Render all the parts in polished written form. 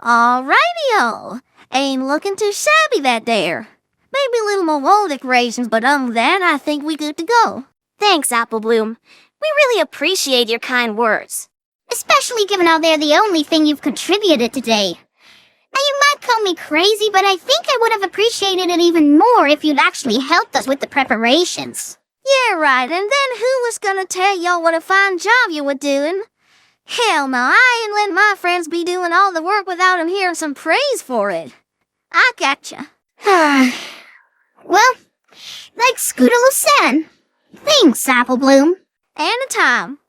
Alrighty-o. Ain't looking too shabby that there. Maybe a little more wall decorations, but other than that, I think we good to go. Thanks, Apple Bloom. We really appreciate your kind words. Especially given how they're the only thing you've contributed today. Now, you might call me crazy, but I think I would have appreciated it even more if you'd actually helped us with the preparations. Yeah, right, and then who was gonna tell y'all what a fine job you were doing? Hell no, I ain't letting my friends be doing all the work without 'em hearing some praise for it. I gotcha. Well, like Scootaloo said, thanks, Apple Bloom. Anytime.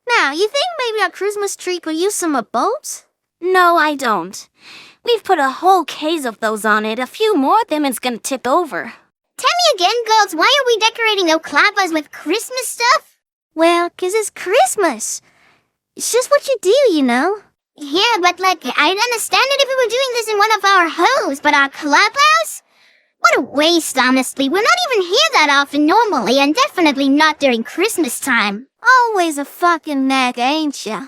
Now, you think maybe our Christmas tree could use some boats? No, I don't. We've put a whole case of those on it. A few more of them is gonna tip over. Tell me again, girls, why are we decorating our clappers with Christmas stuff? Well, 'cause it's Christmas. It's just what you do, you know. Yeah, but I'd understand it if we were doing this in one of our homes, but our clubhouse? What a waste, honestly. We're not even here that often normally, and definitely not during Christmas time. Always a fucking nag, ain't ya?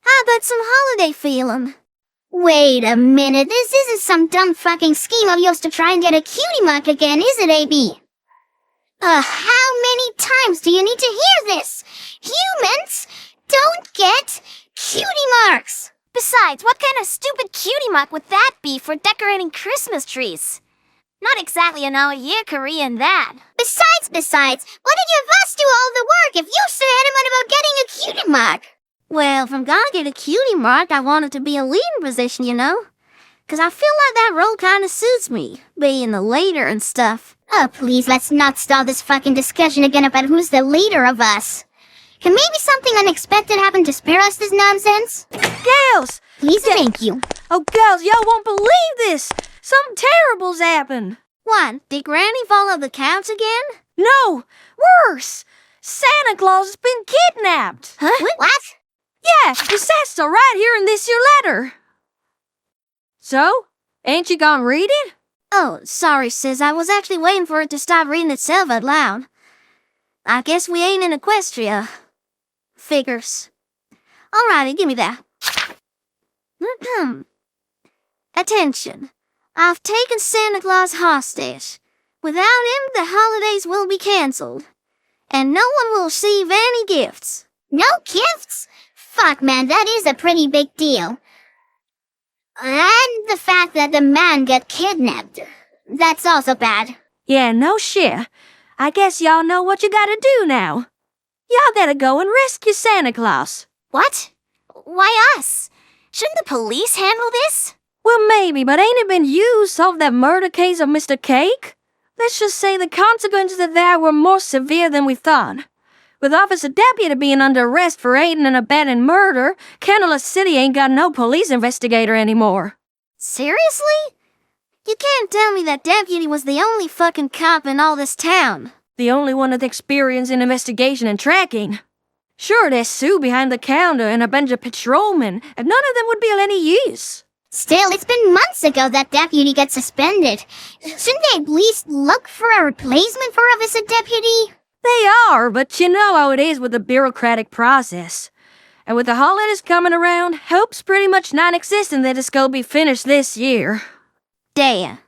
How about some holiday feeling? Wait a minute, this isn't some dumb fucking scheme of yours to try and get a cutie mark again, is it, AB? How many times do you need to hear this? Humans don't get cutie marks! Besides, what kind of stupid cutie mark would that be for decorating Christmas trees? Not exactly an hour-year career in that. Besides, why did you have us do all the work if you so adamant about getting a cutie mark? Well, if I'm gonna get a cutie mark, I want it to be a leading position, you know? 'Cause I feel like that role kinda suits me, being the leader and stuff. Oh, please, let's not start this fucking discussion again about who's the leader of us. Can maybe something unexpected happen to spare us this nonsense? Girls! Please, thank you. Oh, girls, y'all won't believe this! Something terrible's happened! What, did Granny fall off the couch again? No! Worse! Santa Claus has been kidnapped! Huh? What? Yeah, it says so right here in this your letter. So, ain't you gonna read it? Oh, sorry, sis. I was actually waiting for it to stop reading itself out loud. I guess we ain't in Equestria. Figures. Alrighty, give me that. Attention. I've taken Santa Claus hostage. Without him, the holidays will be cancelled. And no one will receive any gifts. No gifts? Fuck, man, that is a pretty big deal. And the fact that the man got kidnapped. That's also bad. Yeah, no shit. I guess y'all know what you gotta do now. Y'all gotta go and rescue Santa Claus. What? Why us? Shouldn't the police handle this? Well, maybe, but ain't it been you solved that murder case of Mr. Cake? Let's just say the consequences of that were more severe than we thought. With Officer Deputy being under arrest for aiding and abetting murder, Candlelight City ain't got no police investigator anymore. Seriously? You can't tell me that Deputy was the only fucking cop in all this town. The only one with experience in investigation and tracking. Sure, there's Sue behind the counter and a bunch of patrolmen, and none of them would be of any use. Still, it's been months ago that Deputy got suspended. Shouldn't they at least look for a replacement for Officer Deputy? They are, but you know how it is with the bureaucratic process. And with the holidays coming around, hope's pretty much non-existent that it's gonna be finished this year. Damn.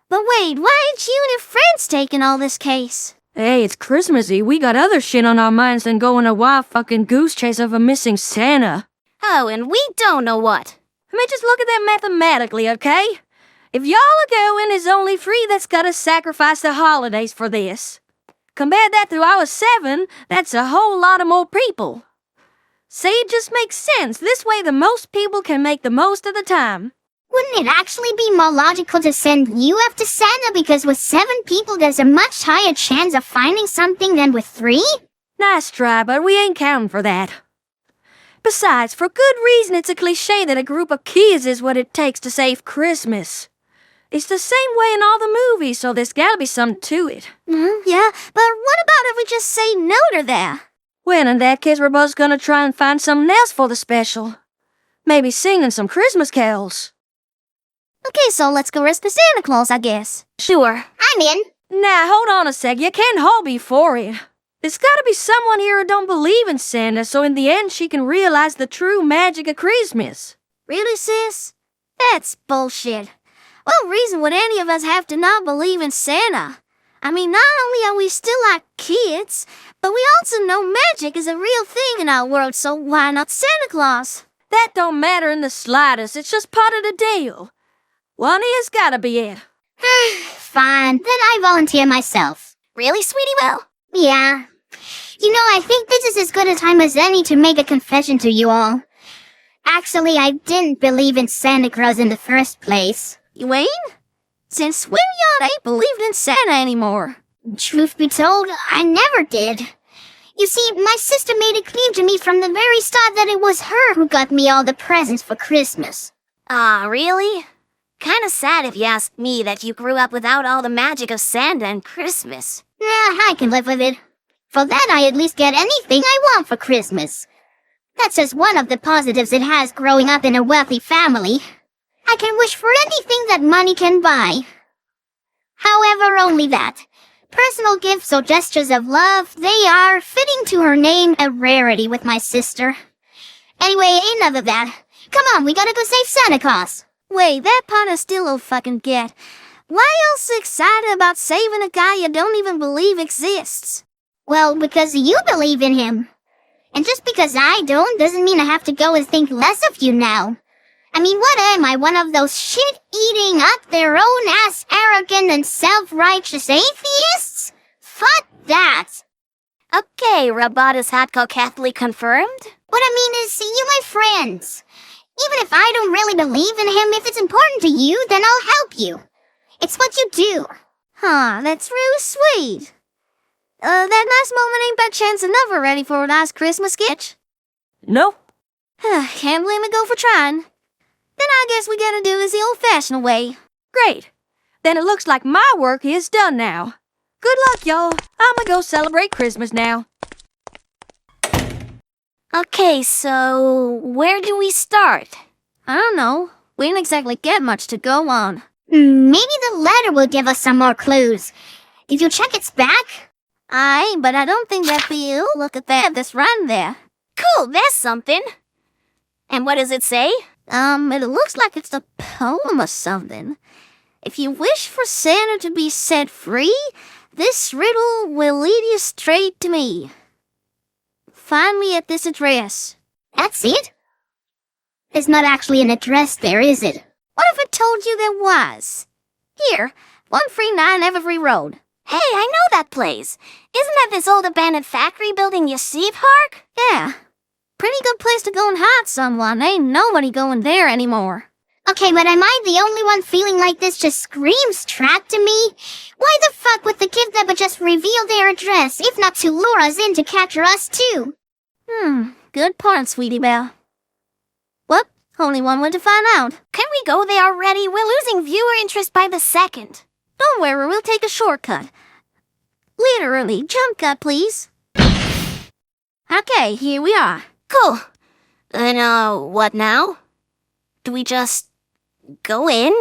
But wait, why ain't you and your friends taking all this case? Hey, it's Christmassy. We got other shit on our minds than going a wild fucking goose chase of a missing Santa. Oh, and we don't know what. I mean, just look at that mathematically, okay? If y'all are going, it's only 3 that's gotta sacrifice the holidays for this. Compare that to our 7, that's a whole lot of more people. See, it just makes sense. This way the most people can make the most of the time. Wouldn't it actually be more logical to send you after Santa because with 7 people there's a much higher chance of finding something than with 3? Nice try, but we ain't counting for that. Besides, for good reason it's a cliche that a group of kids is what it takes to save Christmas. It's the same way in all the movies, so there's gotta be something to it. Yeah, but what about if we just say no to that? Well, in that case, we're both gonna try and find something else for the special. Maybe singing some Christmas carols. Okay, so let's go rescue Santa Claus, I guess. Sure. I'm in. Now, hold on a sec. You can't hold me for it. There's gotta be someone here who don't believe in Santa, so in the end she can realize the true magic of Christmas. Really, sis? That's bullshit. What reason would any of us have to not believe in Santa? I mean, not only are we still like kids, but we also know magic is a real thing in our world, so why not Santa Claus? That don't matter in the slightest. It's just part of the deal. One ear's gotta be it. Fine, then I volunteer myself. Really, Sweetie Will? Yeah. You know, I think this is as good a time as any to make a confession to you all. Actually, I didn't believe in Santa Claus in the first place. You ain't? Since when y'all ain't believed in Santa anymore? Truth be told, I never did. You see, my sister made it clear to me from the very start that it was her who got me all the presents for Christmas. Ah, really? Kinda sad if you ask me that you grew up without all the magic of Santa and Christmas. Yeah, I can live with it. For that, I at least get anything I want for Christmas. That's just one of the positives it has growing up in a wealthy family. I can wish for anything that money can buy. However, only that. Personal gifts or gestures of love, they are, fitting to her name, a rarity with my sister. Anyway, enough of that. Come on, we gotta go save Santa Claus. Wait, that part I still don't fucking get. Why y'all so excited about saving a guy you don't even believe exists? Well, because you believe in him. And just because I don't doesn't mean I have to go and think less of you now. I mean, what am I, one of those shit-eating, up-their-own-ass, arrogant and self-righteous atheists? Fuck that! Okay, Robotus hardcore Catholic confirmed? What I mean is, you my friends. Even if I don't really believe in him, if it's important to you, then I'll help you. It's what you do. Huh, that's really sweet. That nice moment ain't by chance enough already for a nice Christmas sketch? No. Can't blame me go for trying. Then I guess we gotta do this the old-fashioned way. Great. Then it looks like my work is done now. Good luck, y'all. I'ma go celebrate Christmas now. Okay, so where do we start? I don't know. We didn't exactly get much to go on. Maybe the letter will give us some more clues. Did you check its back? Aye, but I don't think that'd be you. Look at that, this run there. Cool, there's something. And what does it say? It looks like it's a poem or something. If you wish for Santa to be set free, this riddle will lead you straight to me. Find me at this address. That's it? There's not actually an address there, is it? What if I told you there was? Here, 139 Evergreen Road. Hey, I know that place. Isn't that this old abandoned factory building you see, Park? Yeah. Pretty good place to go and hide someone. Ain't nobody going there anymore. Okay, but am I the only one feeling like this just screams trap to me? Why the fuck would the kidnapper just reveal their address, if not to lure us in to capture us too? Good point, Sweetie Belle. What? Only one way to find out. Can we go there already? We're losing viewer interest by the second. Don't worry, we'll take a shortcut. Literally, jump cut, please. Okay, here we are. Cool. Then, what now? Do we just go in?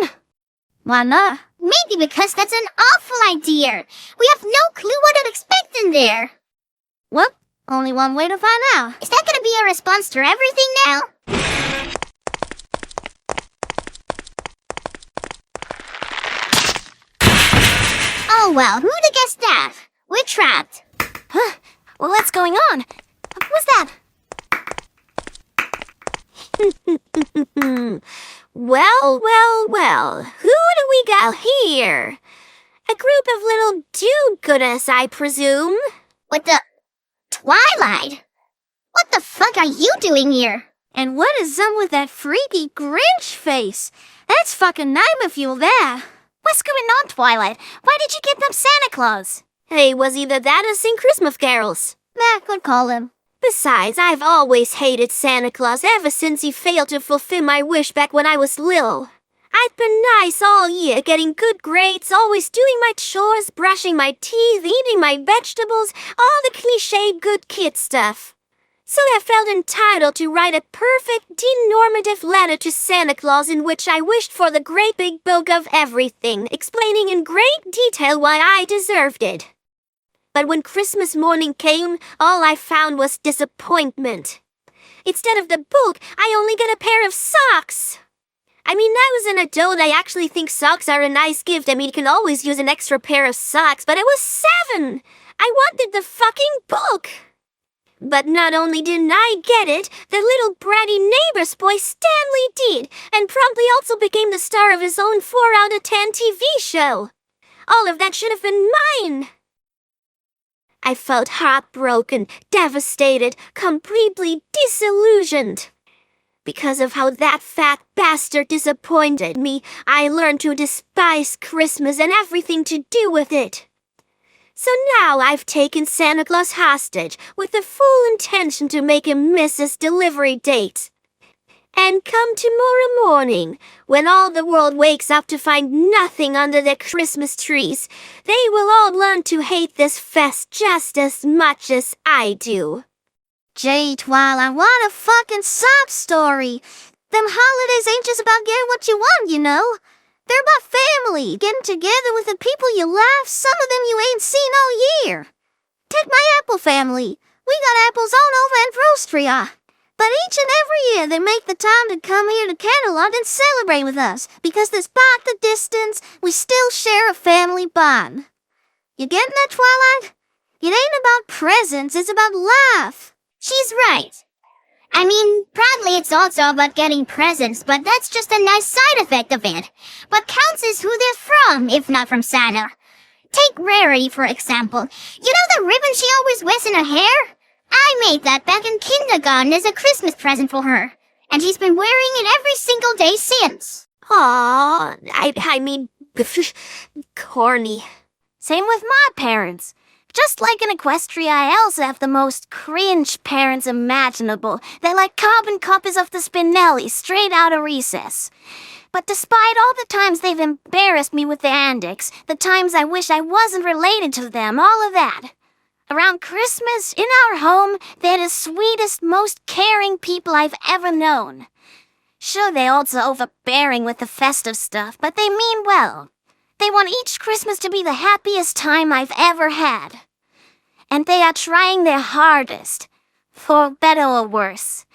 Why not? Maybe because that's an awful idea. We have no clue what to expect in there. Well, only one way to find out. Is that gonna be a response to everything now? Oh well, who'd have guessed that? We're trapped. Huh? Well, what's going on? What's that? Well, who do we got here? A group of little do-gooders, I presume. What the... Twilight? What the fuck are you doing here? And what is up with that freaky Grinch face? That's fucking nightmare fuel there. What's going on, Twilight? Why did you kidnap Santa Claus? Hey, was either that or sing Christmas carols. That could call him. Besides, I've always hated Santa Claus ever since he failed to fulfill my wish back when I was little. I've been nice all year, getting good grades, always doing my chores, brushing my teeth, eating my vegetables, all the cliched good kid stuff. So I felt entitled to write a perfect, denormative letter to Santa Claus in which I wished for the great big book of everything, explaining in great detail why I deserved it. But when Christmas morning came, all I found was disappointment. Instead of the book, I only get a pair of socks. I mean, now as an adult, I actually think socks are a nice gift. I mean, you can always use an extra pair of socks, but I was 7. I wanted the fucking book. But not only didn't I get it, the little bratty neighbor's boy Stanley did, and promptly also became the star of his own 4 out of 10 TV show. All of that should have been mine. I felt heartbroken, devastated, completely disillusioned. Because of how that fat bastard disappointed me, I learned to despise Christmas and everything to do with it. So now I've taken Santa Claus hostage with the full intention to make him miss his delivery date. And come tomorrow morning, when all the world wakes up to find nothing under their Christmas trees, they will all learn to hate this fest just as much as I do. Gee, Twilight, what a fucking sob story. Them holidays ain't just about getting what you want, you know. They're about family, getting together with the people you love, some of them you ain't seen all year. Take my Apple family. We got apples all over Anniversary. But each and every year they make the time to come here to Canterlot and celebrate with us, because despite the distance, we still share a family bond. You getting that, Twilight? It ain't about presents, it's about life. She's right. I mean, probably it's also about getting presents, but that's just a nice side effect of it. What counts is who they're from, if not from Santa. Take Rarity, for example. You know the ribbon she always wears in her hair? I made that back in kindergarten as a Christmas present for her, and she's been wearing it every single day since. Aww, I mean, corny. Same with my parents. Just like in Equestria, I also have the most cringe parents imaginable. They're like carbon copies of the Spinelli, straight out of recess. But despite all the times they've embarrassed me with their antics, the times I wish I wasn't related to them, all of that. Around Christmas, in our home, they're the sweetest, most caring people I've ever known. Sure, they're also overbearing with the festive stuff, but they mean well. They want each Christmas to be the happiest time I've ever had. And they are trying their hardest, for better or worse.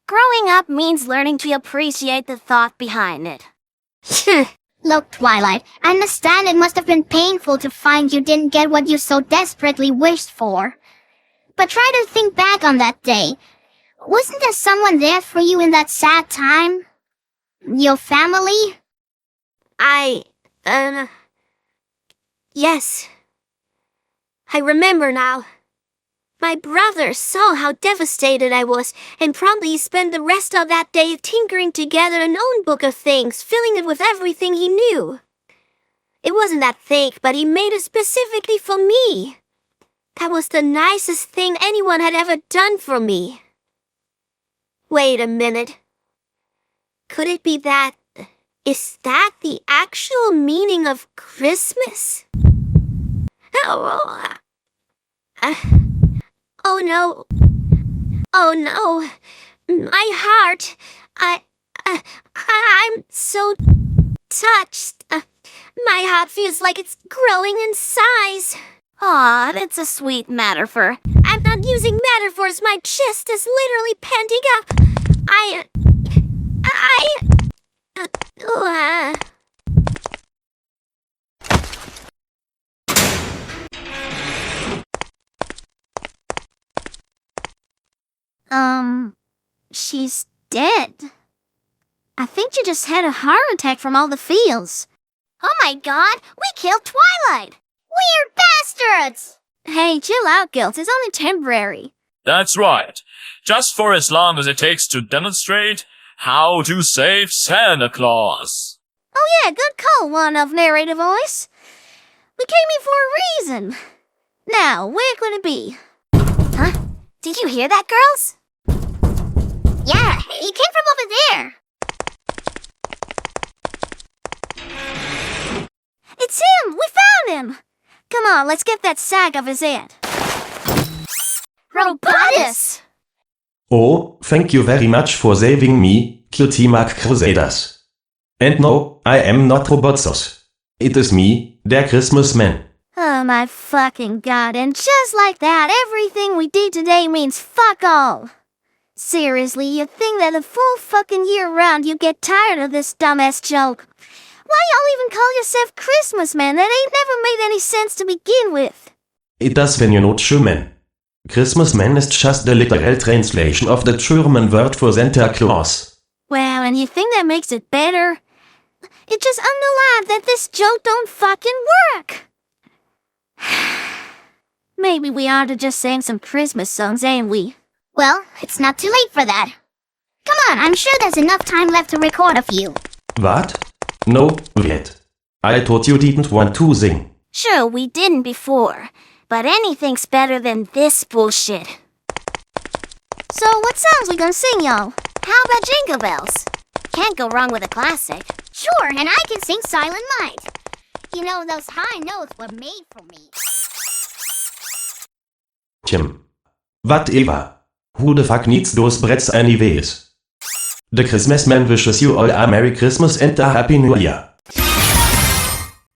Growing up means learning to appreciate the thought behind it. Look, Twilight, I understand it must have been painful to find you didn't get what you so desperately wished for. But try to think back on that day. Wasn't there someone there for you in that sad time? Your family? Yes. I remember now. My brother saw how devastated I was, and promptly spent the rest of that day tinkering together an own book of things, filling it with everything he knew. It wasn't that thick, but he made it specifically for me. That was the nicest thing anyone had ever done for me. Wait a minute. Could it be that... Is that the actual meaning of Christmas? Oh no. Oh no. My heart. I'm so touched. My heart feels like it's growing in size. Aw, that's a sweet metaphor. I'm not using metaphors. My chest is literally panting up. She's dead. I think you just had a heart attack from all the feels. Oh my god, we killed Twilight! We're bastards! Hey, chill out, Guilt. It's only temporary. That's right. Just for as long as it takes to demonstrate how to save Santa Claus. Oh yeah, good call, one of narrator voice. We came here for a reason. Now, where could it be? Huh? Did you hear that, girls? Yeah, he came from over there. It's him! We found him! Come on, let's get that sack off his head. Robotus! Oh, thank you very much for saving me, Cutie Mark Crusaders. And no, I am not Robotus. It is me, der Christmas man. Oh my fucking god, and just like that, everything we did today means fuck all. Seriously, you think that the full fucking year round you get tired of this dumbass joke? Why y'all even call yourself Christmas men? That ain't never made any sense to begin with. It does when you're not German. Christmas man is just the literal translation of the German word for Santa Claus. Well, and you think that makes it better? It just underlines that this joke don't fucking work. Maybe we ought to just sing some Christmas songs, ain't we? Well, it's not too late for that. Come on, I'm sure there's enough time left to record a few. What? No, yet. I thought you didn't want to sing. Sure, we didn't before, but anything's better than this bullshit. So what songs we gonna sing, y'all? How about Jingle Bells? Can't go wrong with a classic. Sure, and I can sing Silent Night. You know, those high notes were made for me. Whatever. Who the fuck needs those breads anyways? The Christmas man wishes you all a Merry Christmas and a Happy New Year.